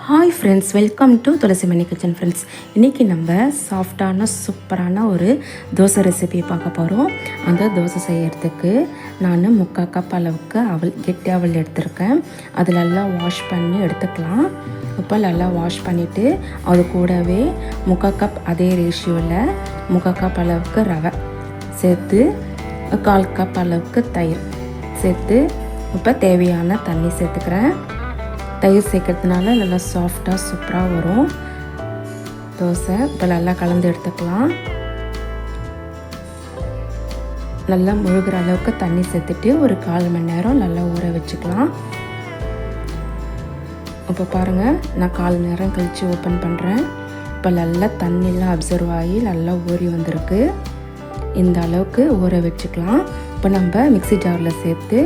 Hi friends, welcome to Thulasimani kitchen friends. இன்றைக்கி நம்ம சாஃப்டான சூப்பரான ஒரு தோசை ரெசிபி பார்க்க போகிறோம். அந்த தோசை செய்கிறதுக்கு நான் 3/4 கப் அளவுக்கு கெட்டி அவல் எடுத்திருக்கேன். அது நல்லா வாஷ் பண்ணி எடுத்துக்கலாம். இப்போ நல்லா வாஷ் பண்ணிவிட்டு அது கூடவே 3/4 கப் அதே ரேஷியோவில் 3/4 கப் அளவுக்கு ரவை சேர்த்து 1/4 கப் அளவுக்கு தயிர் சேர்த்து இப்போ தேவையான தண்ணி சேர்த்துக்கிறேன். தயிர் சேர்க்கறதுனால நல்லா சாஃப்டாக சூப்பராக வரும் தோசை. இப்போ நல்லா கலந்து எடுத்துக்கலாம். நல்லா முழுகிற அளவுக்கு தண்ணி சேர்த்துட்டு ஒரு 1/4 மணி நேரம் நல்லா ஊற வச்சுக்கலாம். இப்போ பாருங்கள், நான் 1/4 மணி நேரம் கழித்து ஓப்பன் பண்ணுறேன். இப்போ நல்லா தண்ணிலாம் அப்சர்வ் ஆகி நல்லா ஊறி வந்திருக்கு. இந்த அளவுக்கு ஊற வச்சுக்கலாம். இப்போ நம்ம மிக்ஸி ஜாரில் சேர்த்து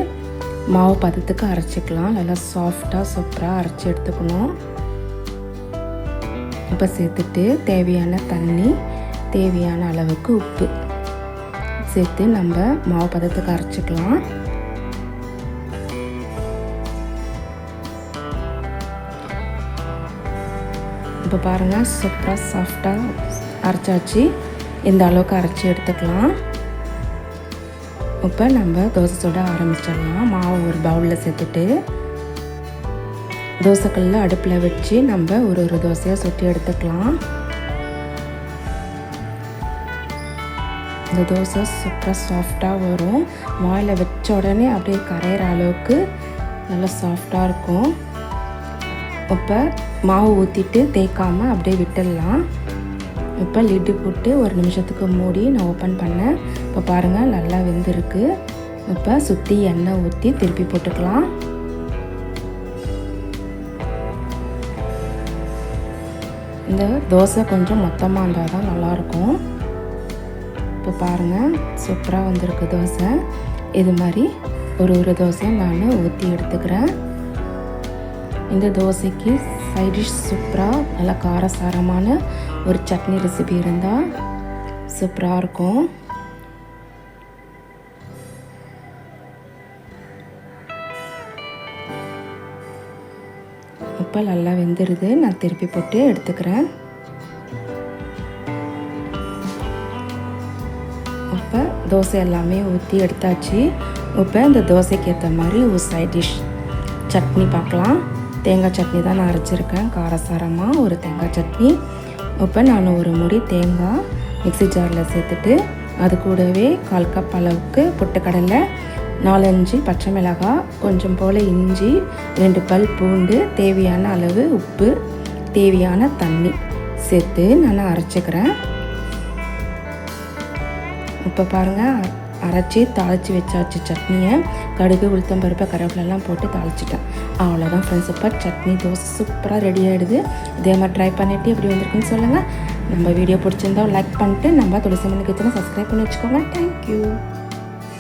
மாவு பதத்துக்கு அரைச்சிக்கலாம். நல்லா சாஃப்டாக சூப்பராக அரைச்சி எடுத்துக்கணும். இப்போ சேர்த்துட்டு தேவையான தண்ணி, தேவையான அளவுக்கு உப்பு சேர்த்து நம்ம மாவு பதத்துக்கு அரைச்சிக்கலாம். இப்போ பாருங்கள், சூப்பராக சாஃப்டாக அரைச்சாச்சு. இந்த அளவுக்கு அரைச்சி எடுத்துக்கலாம். இப்போ நம்ம தோசை சுட ஆரம்பிச்சிடலாம். மாவு ஒரு பவுலில் சேர்த்துட்டு தோசைக்கல்ல அடுப்பில் வச்சு நம்ம ஒரு தோசையாக சுட்டி எடுத்துக்கலாம். இந்த தோசை சூப்பராக சாஃப்டாக வரும். வாயில் வச்ச உடனே அப்படியே கரையிற அளவுக்கு நல்லா சாஃப்டாக இருக்கும். இப்போ மாவு ஊற்றிட்டு தேய்க்காமல் அப்படியே விட்டுடலாம். இப்போ லிட்டு போட்டு ஒரு நிமிஷத்துக்கு மூடி நான் ஓப்பன் பண்ணேன். இப்போ பாருங்கள், நல்லா வெந்திருக்கு. இப்போ சுற்றி எண்ணெய் ஊற்றி திருப்பி போட்டுக்கலாம். இந்த தோசை கொஞ்சம் மொத்தமாக இருந்தால் தான் நல்லாயிருக்கும். இப்போ பாருங்கள், சூப்பராக வந்திருக்கு தோசை. இது மாதிரி ஒரு தோசையை நான் ஊற்றி எடுத்துக்கிறேன். இந்த தோசைக்கு சைட் டிஷ் சூப்பராக நல்லா காரசாரமான ஒரு சட்னி ரெசிபி இருந்தால் சூப்பராக இருக்கும். இப்போ நல்லா வெந்துடுது. நான் திருப்பி போட்டு எடுத்துக்கிறேன். இப்போ தோசை எல்லாமே ஊற்றி எடுத்தாச்சு. இப்போ இந்த தோசைக்கு ஏற்ற மாதிரி ஒரு சைட் டிஷ் சட்னி பார்க்கலாம். தேங்காய் சட்னி தான் நான் அரைச்சிருக்கேன். காரசாரமாக ஒரு தேங்காய் சட்னி. இப்போ நான் ஒரு முடி தேங்காய் மிக்ஸி ஜாரில் சேர்த்துட்டு அது கூடவே 1/4 கப் அளவுக்கு பொட்டுக்கடலை, 4-5 பச்சை மிளகாய், கொஞ்சம் போல் இஞ்சி, 2 பல் பூண்டு, தேவையான அளவு உப்பு, தேவையான தண்ணி சேர்த்து நான் அரைச்சிக்கிறேன். இப்போ பாருங்கள், அரைச்சி தாளித்து வச்சாச்சு சட்னியை. கடுகு, உளுத்தம்பருப்பு, கருவேப்பிலெல்லாம் போட்டு தாளிச்சிட்டேன். அவ்வளோதான் ஃப்ரெண்ட்ஸ். இப்போ சட்னி தோசை சூப்பராக ரெடி ஆகிடுது. இதே மாதிரி ட்ரை பண்ணிவிட்டு எப்படி வந்திருக்குன்னு சொல்லுங்கள். நம்ம வீடியோ பிடிச்சிருந்தா லைக் பண்ணிட்டு நம்ம துளசிமணி கிச்சனை சப்ஸ்கிரைப் பண்ணி வச்சுக்கோங்க. தேங்க்யூ.